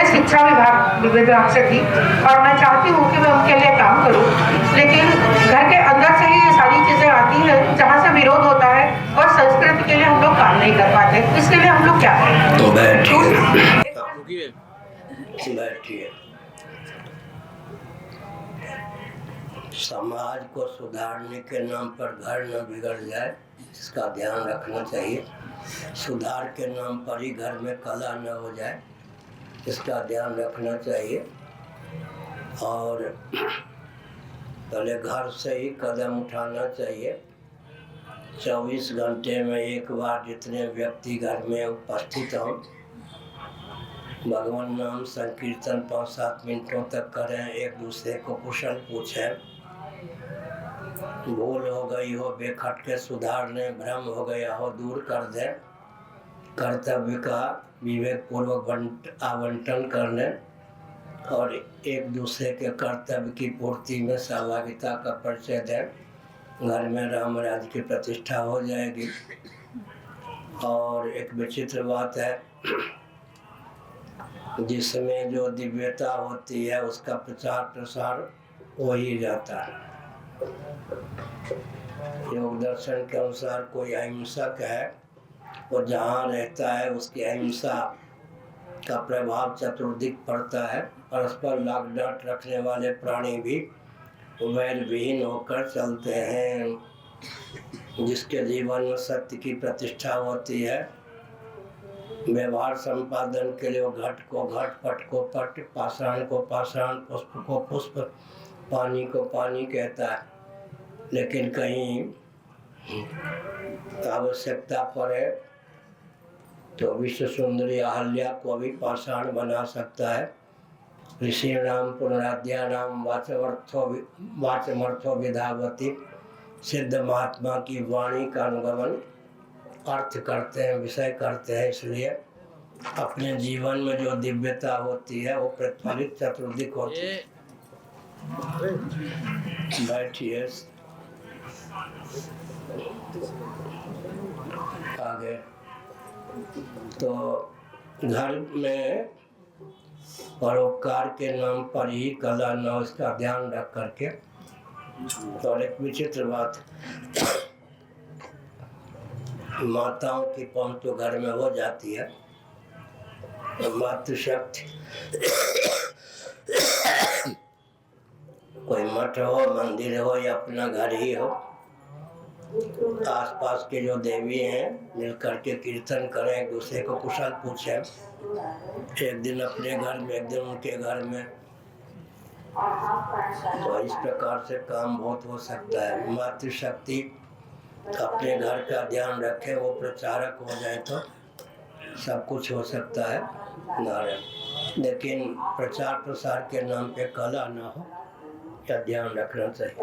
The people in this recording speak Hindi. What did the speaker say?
शिक्षा विभाग से थी और मैं चाहती हूँ कि मैं उनके लिए काम करूँ, लेकिन घर के अंदर से ही ये सारी चीज़ें आती हैं जहाँ से विरोध होता है और संस्कृति के लिए हम लोग काम नहीं कर पाते। इसके लिए हम लोग क्या करें? बैठिए। समाज को सुधारने के नाम पर घर न बिगड़ जाए, इसका ध्यान रखना चाहिए। सुधार के नाम पर ही घर में कलह न हो जाए, इसका ध्यान रखना चाहिए। और पहले घर से ही कदम उठाना चाहिए। 24 घंटे में एक बार जितने व्यक्ति घर में उपस्थित हों, भगवान नाम संकीर्तन 5-7 मिनटों तक करें, एक दूसरे को कुशल पूछें, भूल हो गई हो बेखटके सुधार लें, भ्रम हो गया हो दूर कर दें, कर्तव्य का विवेक पूर्वक आवंटन कर लें और एक दूसरे के कर्तव्य की पूर्ति में सहभागिता का परिचय दें। घर में राम राज्य की प्रतिष्ठा हो जाएगी। और एक विचित्र बात है, जिसमें जो दिव्यता होती है उसका प्रचार प्रसार हो ही जाता है। योग दर्शन के अनुसार कोई अहिंसक है, वो जहाँ रहता है उसकी अहिंसा का प्रभाव चतुर्दिक पड़ता है। परस्पर लाग डांट रखने वाले प्राणी भी वैर विहीन होकर चलते हैं। जिसके जीवन में सत्य की प्रतिष्ठा होती है, व्यवहार संपादन के लिए वो घट को घट, पट को पट, पाषाण को पाषाण, पुष्प को पुष्प, पानी को पानी कहता है। लेकिन कहीं आवश्यकता पड़े तो विश्व सुंदरी अहल्या को भी पाषाण बना सकता है। ऋषिणाम पुनराद्यानाम वाचमर्थो विधावती, सिद्ध महात्मा की वाणी का अनुगमन अर्थ करते हैं, विषय करते हैं। इसलिए अपने जीवन में जो दिव्यता होती है वो प्रतिफलित चतुर्दिक होती है। बैठिए। आगे तो घर में परोपकार के नाम पर ही कला न हो, इसका ध्यान रख करके। और एक विचित्र बात, माताओं की पहुंच तो घर में हो जाती है, मातृशक्ति कोई मठ हो, मंदिर हो या अपना घर ही हो, आसपास के जो देवी हैं मिल करके कीर्तन करें, एक दूसरे को कुशल पूछें। एक दिन अपने घर में, एक दिन उनके घर में, तो इस प्रकार से काम बहुत हो सकता है। मातृशक्ति अपने घर का ध्यान रखे, वो प्रचारक हो जाए तो सब कुछ हो सकता है। नारायण। लेकिन प्रचार प्रसार के नाम पे कला ना हो, या ध्यान रखना चाहिए।